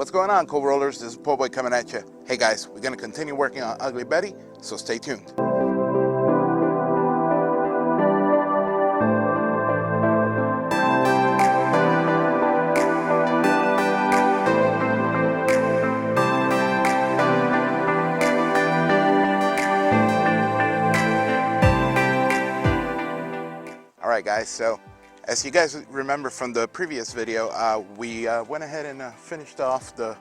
What's going on, cool rollers? This is Po Boy coming at you. Hey guys, we're going to continue working on Ugly Betty, so stay tuned. Alright guys, so as you guys remember from the previous video, we went ahead and finished off the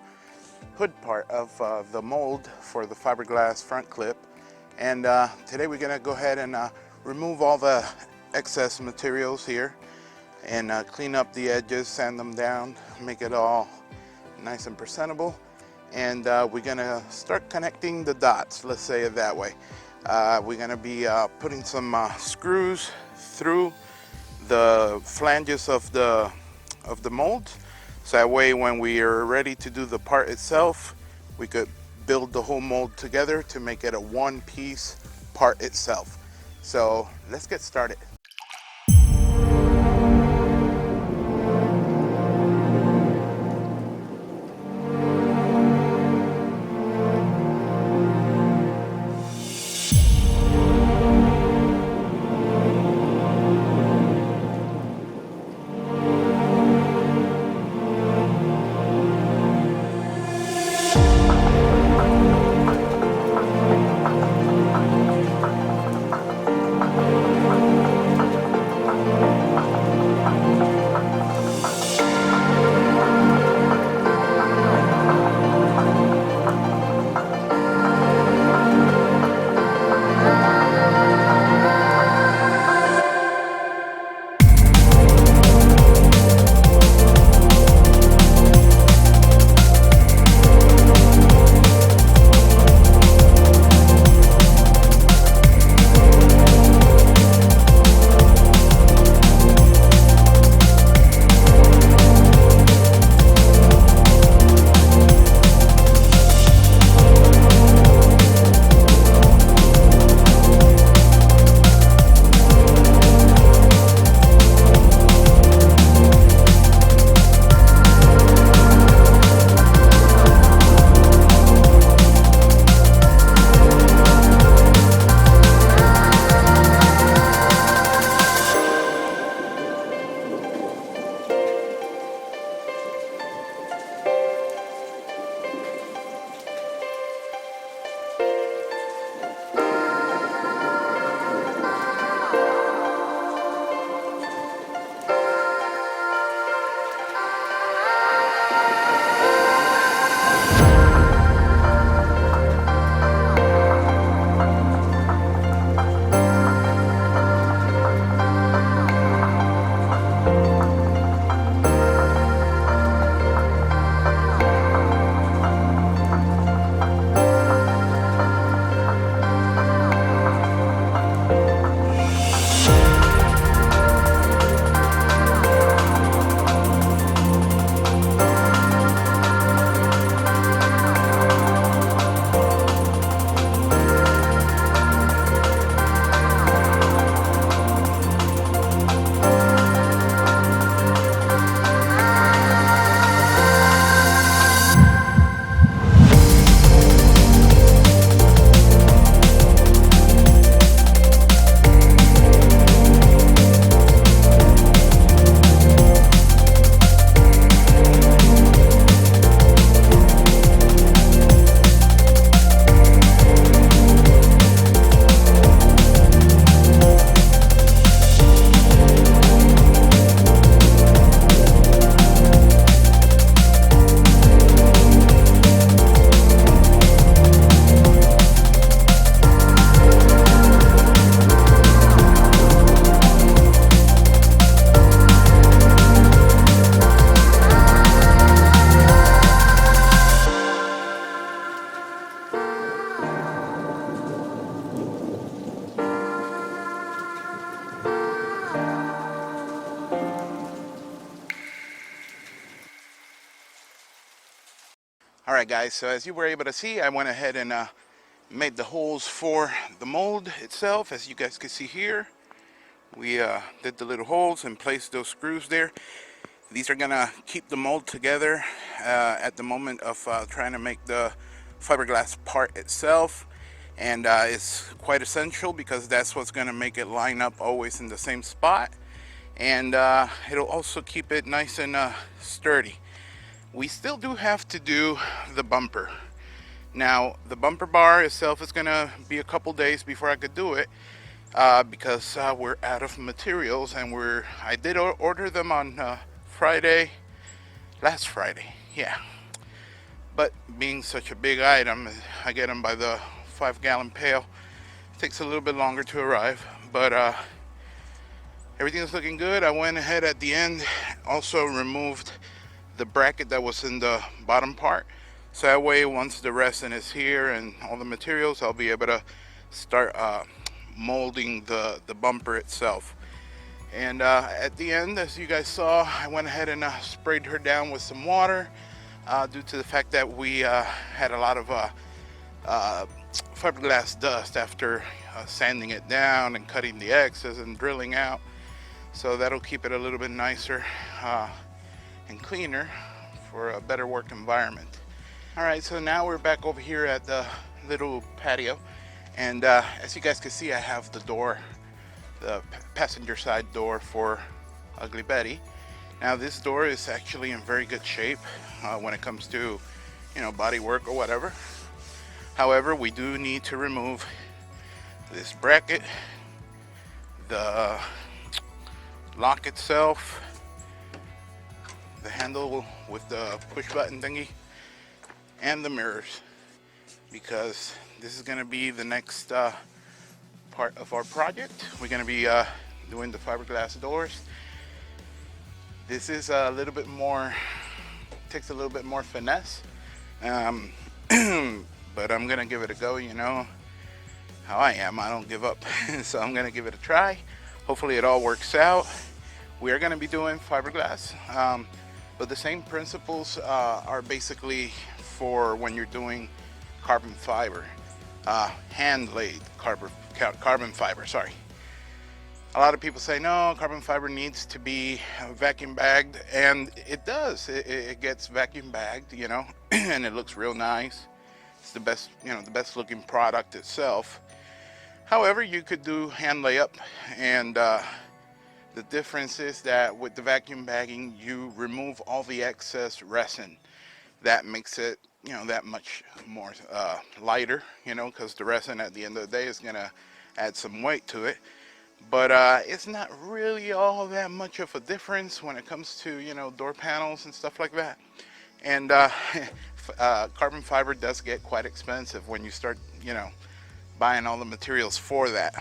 hood part of the mold for the fiberglass front clip, and today we're going to go ahead and remove all the excess materials here and clean up the edges, sand them down, make it all nice and presentable, and we're going to start connecting the dots, let's say it that way. We're going to be putting some screws through the flanges of the mold, so that way when we are ready to do the part itself, we could build the whole mold together to make it a one-piece part itself. So let's get started. Alright guys, so as you were able to see, I went ahead and made the holes for the mold itself. As you guys can see here, we did the little holes and placed those screws there. These are gonna keep the mold together at the moment of trying to make the fiberglass part itself, and it's quite essential because that's what's gonna make it line up always in the same spot, and it'll also keep it nice and sturdy. We still do have to do the bumper. Now the bumper bar itself is gonna be a couple days before I could do it because we're out of materials, and I did order them on last Friday, yeah. But being such a big item, I get them by the 5-gallon pail. It takes a little bit longer to arrive, but everything is looking good. I went ahead at the end, also removed the bracket that was in the bottom part, so that way once the resin is here and all the materials, I'll be able to start molding the bumper itself. And at the end, as you guys saw, I went ahead and sprayed her down with some water due to the fact that we had a lot of fiberglass dust after sanding it down and cutting the excess and drilling out. So that'll keep it a little bit nicer and cleaner for a better work environment. Alright, so now we're back over here at the little patio, and as you guys can see, I have the door, the passenger side door for Ugly Betty. Now this door is actually in very good shape when it comes to, you know, body work or whatever. However, we do need to remove this bracket, the lock itself, the handle with the push button thingy, and the mirrors, because this is going to be the next part of our project. We're going to be doing the fiberglass doors. This is a little bit more, takes a little bit more finesse, but I'm going to give it a go. You know how I am, I don't give up. So I'm going to give it a try. Hopefully it all works out. We are going to be doing fiberglass, but the same principles are basically for when you're doing carbon fiber, hand laid carbon fiber, sorry. A lot of people say no, carbon fiber needs to be vacuum bagged, and it does. It gets vacuum bagged, you know, and it looks real nice. It's the best, you know, the best looking product itself. However, you could do hand layup, and the difference is that with the vacuum bagging, you remove all the excess resin. That makes it, you know, that much more lighter, you know, because the resin at the end of the day is gonna add some weight to it. But it's not really all that much of a difference when it comes to, you know, door panels and stuff like that. And carbon fiber does get quite expensive when you start, you know, buying all the materials for that.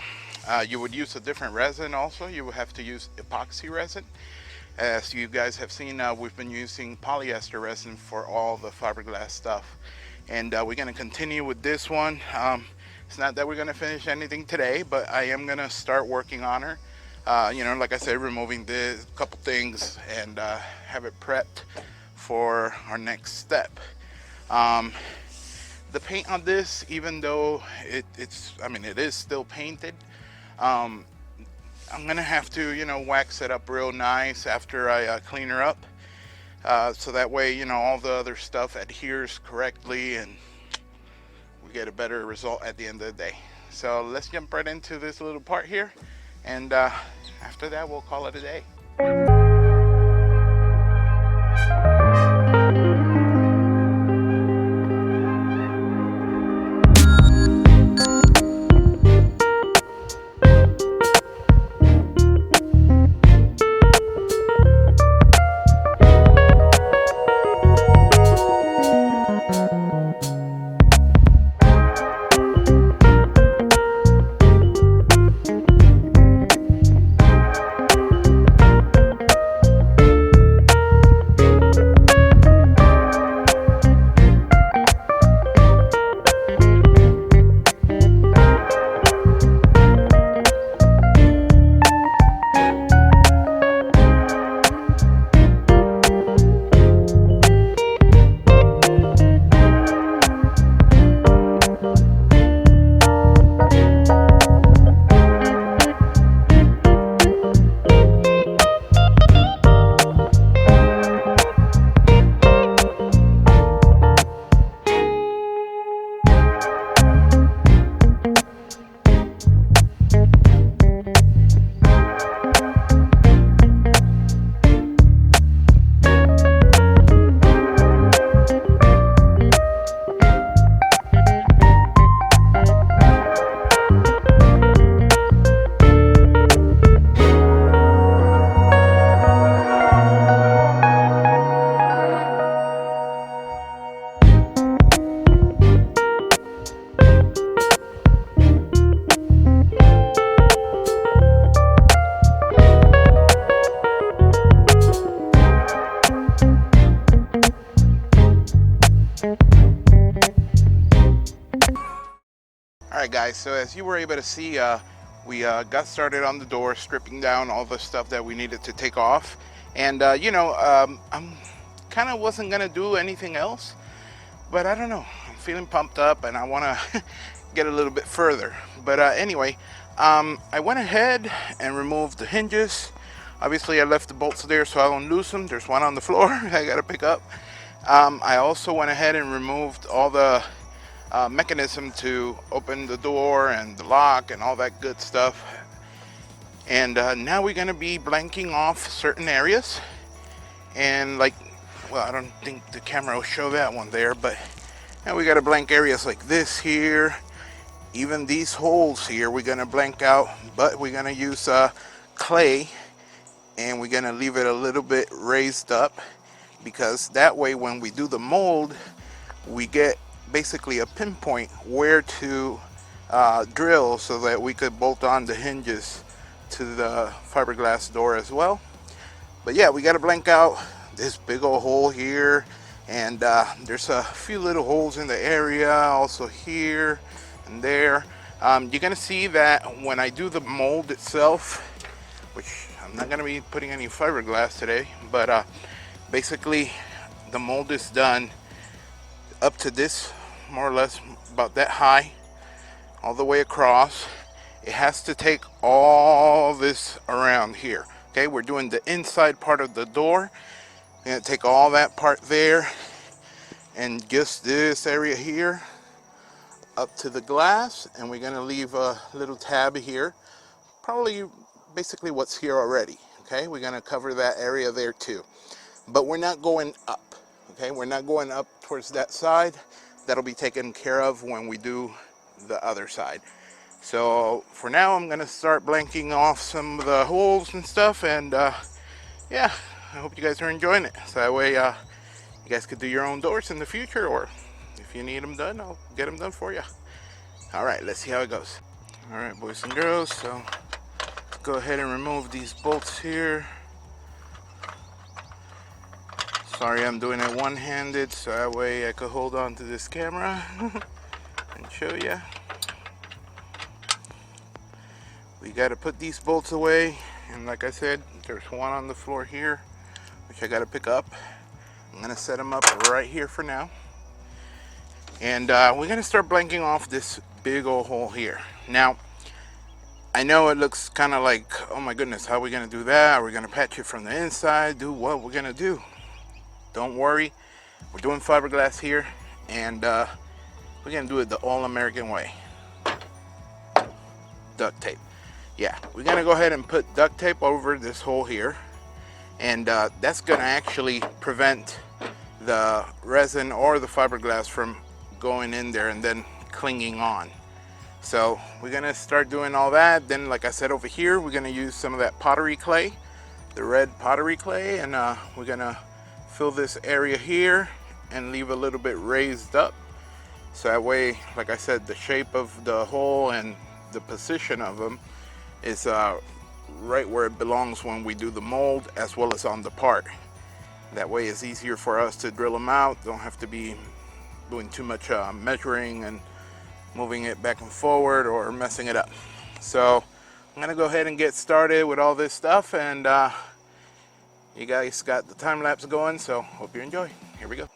You would use a different resin also. You would have to use epoxy resin. As you guys have seen, we've been using polyester resin for all the fiberglass stuff, and we're going to continue with this one. It's not that we're going to finish anything today, but I am going to start working on her. You know, like I said, removing this couple things and have it prepped for our next step. The paint on this, even though it is still painted, I'm gonna have to, you know, wax it up real nice after I clean her up, so that way, you know, all the other stuff adheres correctly and we get a better result at the end of the day. So let's jump right into this little part here, and after that we'll call it a day. Alright guys, so as you were able to see, we got started on the door, stripping down all the stuff that we needed to take off. And I'm kind of wasn't going to do anything else, but I don't know. I'm feeling pumped up and I want to get a little bit further. But anyway, I went ahead and removed the hinges. Obviously I left the bolts there so I don't lose them. There's one on the floor I got to pick up. I also went ahead and removed all the mechanism to open the door and the lock and all that good stuff. And now we're going to be blanking off certain areas. And like, well, I don't think the camera will show that one there, but now we got to blank areas like this here. Even these holes here we're going to blank out, but we're going to use clay, and we're going to leave it a little bit raised up, because that way when we do the mold we get basically a pinpoint where to drill so that we could bolt on the hinges to the fiberglass door as well. But yeah, we got to blank out this big old hole here, and there's a few little holes in the area also here and there. You're gonna see that when I do the mold itself, which I'm not gonna be putting any fiberglass today, but basically the mold is done up to this, more or less about that high, all the way across. It has to take all this around here. Okay, we're doing the inside part of the door. We're gonna take all that part there and just this area here up to the glass, and we're gonna leave a little tab here, probably basically what's here already. Okay, we're gonna cover that area there too, but we're not going up. Okay, we're not going up towards that side. That'll be taken care of when we do the other side. So for now I'm gonna start blanking off some of the holes and stuff, and yeah, I hope you guys are enjoying it, so that way you guys could do your own doors in the future, or if you need them done, I'll get them done for you. Alright, let's see how it goes. Alright, boys and girls, so let's go ahead and remove these bolts here. Sorry, I'm doing it one-handed, so that way I could hold on to this camera and show you. We got to put these bolts away, and like I said, there's one on the floor here, which I got to pick up. I'm going to set them up right here for now. And we're going to start blanking off this big old hole here. Now, I know it looks kind of like, oh my goodness, how are we going to do that? Are we going to patch it from the inside? Do what we're going to do? Don't worry, we're doing fiberglass here, and we're gonna do it the all-American way. Duct tape. Yeah, we're gonna go ahead and put duct tape over this hole here, and that's gonna actually prevent the resin or the fiberglass from going in there and then clinging on. So we're gonna start doing all that. Then, like I said, over here we're gonna use some of that pottery clay, the red pottery clay, and we're gonna fill this area here and leave a little bit raised up, so that way, like I said, the shape of the hole and the position of them is right where it belongs when we do the mold, as well as on the part. That way it's easier for us to drill them out. Don't have to be doing too much measuring and moving it back and forward or messing it up. So I'm gonna go ahead and get started with all this stuff, and you guys got the time lapse going, so hope you enjoy. Here we go.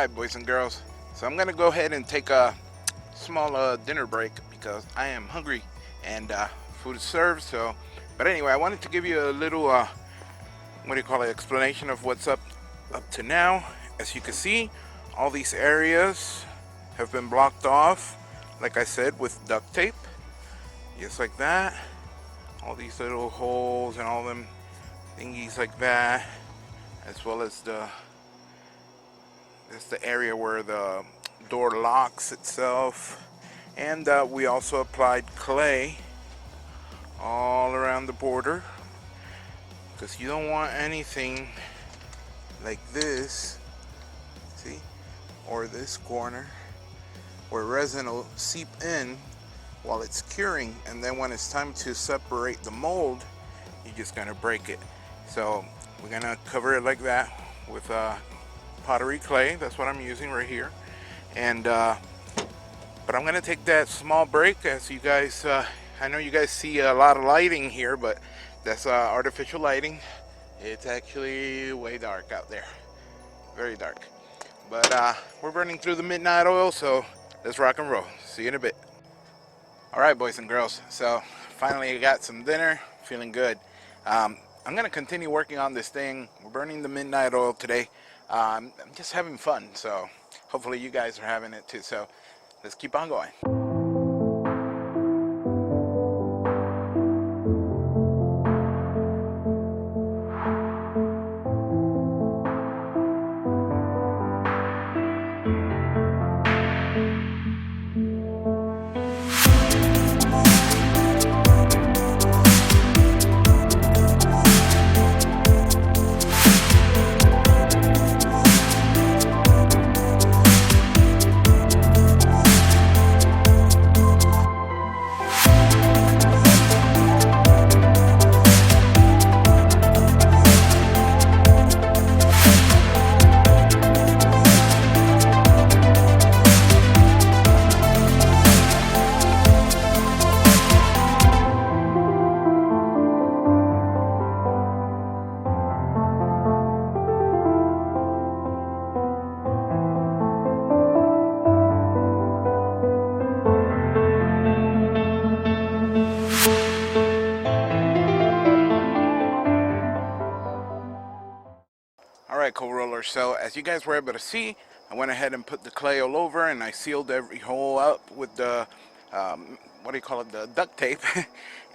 Alright, boys and girls, so I'm gonna go ahead and take a small dinner break because I am hungry and food is served. So, but anyway, I wanted to give you a little what do you call it, explanation of what's up to now. As you can see, all these areas have been blocked off, like I said, with duct tape, just like that. All these little holes and all them thingies like that, as well as that's the area where the door locks itself. And we also applied clay all around the border, because you don't want anything like this, see, or this corner where resin will seep in while it's curing, and then when it's time to separate the mold, you're just gonna break it. So we're gonna cover it like that with pottery clay. That's what I'm using right here. And but I'm gonna take that small break. As you guys, I know you guys see a lot of lighting here, but that's artificial lighting. It's actually way dark out there, very dark. But we're burning through the midnight oil, so let's rock and roll. See you in a bit. All right, boys and girls, so finally I got some dinner, feeling good. I'm gonna continue working on this thing. We're burning the midnight oil today. I'm just having fun, so hopefully you guys are having it too. So let's keep on going. Alright, co-rollers, so as you guys were able to see, I went ahead and put the clay all over, and I sealed every hole up with the what do you call it, the duct tape.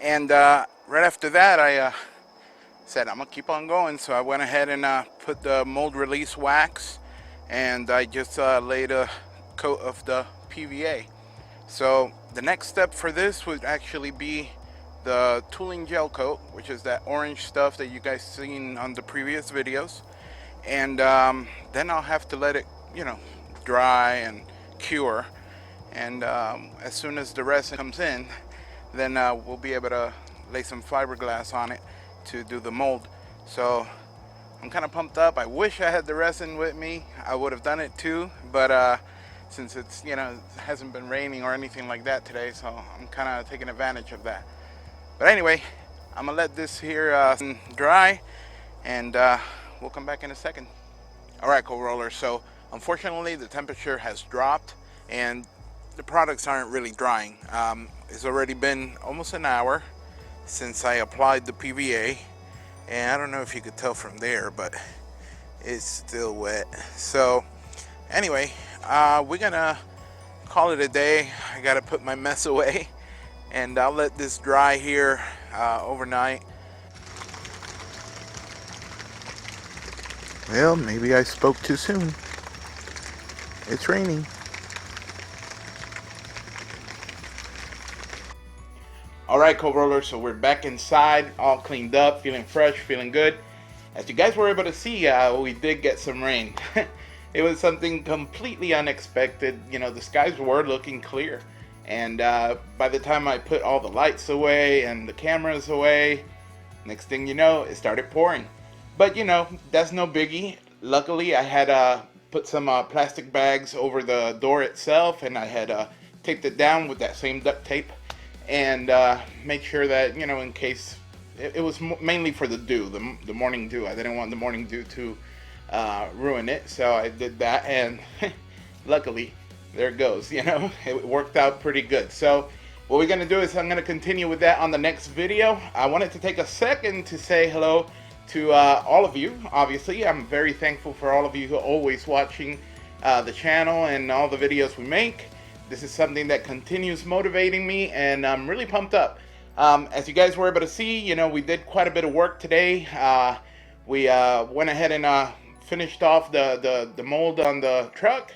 And right after that I said I'm gonna keep on going, so I went ahead and put the mold release wax, and I just laid a coat of the PVA. So the next step for this would actually be the tooling gel coat, which is that orange stuff that you guys seen on the previous videos. And then I'll have to let it, you know, dry and cure. And as soon as the resin comes in, then we'll be able to lay some fiberglass on it to do the mold. So I'm kind of pumped up. I wish I had the resin with me. I would have done it too, but since it's, you know, it hasn't been raining or anything like that today, so I'm kind of taking advantage of that. But anyway, I'm gonna let this here dry, and we'll come back in a second. All right, co-rollers, so unfortunately the temperature has dropped and the products aren't really drying. It's already been almost an hour since I applied the PVA, and I don't know if you could tell from there, but it's still wet. So anyway, we're gonna call it a day. I gotta put my mess away, and I'll let this dry here overnight. Well, maybe I spoke too soon. It's raining. Alright, co-rollers, so we're back inside, all cleaned up, feeling fresh, feeling good. As you guys were able to see, we did get some rain. It was something completely unexpected. You know, the skies were looking clear. And by the time I put all the lights away and the cameras away, next thing you know, it started pouring. But you know, that's no biggie. Luckily, I had put some plastic bags over the door itself, and I had taped it down with that same duct tape, and make sure that, you know, in case it was mainly for the dew, the morning dew. I didn't want the morning dew to ruin it. So I did that, and luckily, there it goes. You know, it worked out pretty good. So what we're gonna do is I'm gonna continue with that on the next video. I wanted to take a second to say hello to all of you. Obviously, I'm very thankful for all of you who are always watching the channel and all the videos we make. This is something that continues motivating me, and I'm really pumped up. As you guys were able to see, you know, we did quite a bit of work today. We went ahead and finished off the mold on the truck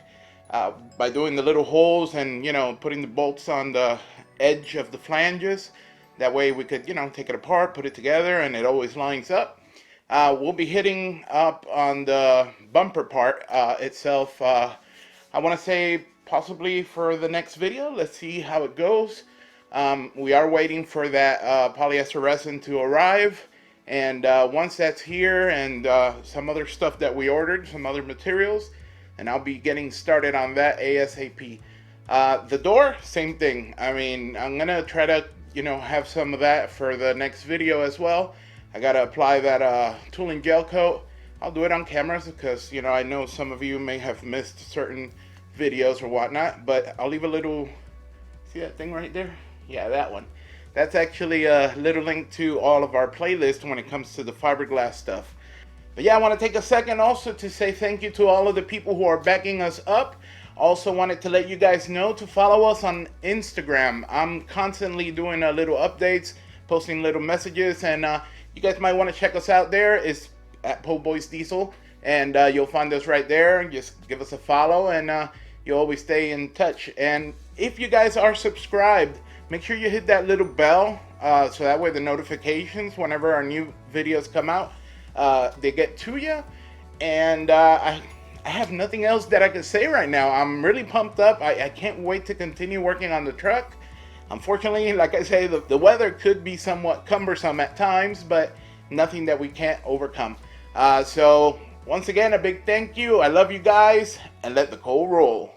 by doing the little holes and, you know, putting the bolts on the edge of the flanges. That way we could, you know, take it apart, put it together, and it always lines up. We'll be hitting up on the bumper part itself. I want to say possibly for the next video. Let's see how it goes. We are waiting for that polyester resin to arrive, and once that's here and some other stuff that we ordered, some other materials, and I'll be getting started on that ASAP. The door, same thing. I mean, I'm gonna try to, you know, have some of that for the next video as well. I gotta apply that tooling gel coat. I'll do it on cameras because, you know, I know some of you may have missed certain videos or whatnot, but I'll leave a little, see that thing right there? Yeah, that one. That's actually a little link to all of our playlists when it comes to the fiberglass stuff. But yeah, I want to take a second also to say thank you to all of the people who are backing us up. Also wanted to let you guys know to follow us on Instagram. I'm constantly doing little updates, posting little messages, and you guys might want to check us out there. It's at Po Boys Diesel, and you'll find us right there. Just give us a follow, and you'll always stay in touch. And if you guys are subscribed, make sure you hit that little bell so that way the notifications whenever our new videos come out, they get to you. And I have nothing else that I can say right now. I'm really pumped up. I can't wait to continue working on the truck. Unfortunately, like I say, the weather could be somewhat cumbersome at times, but nothing that we can't overcome. So once again, a big thank you. I love you guys, and let the coal roll.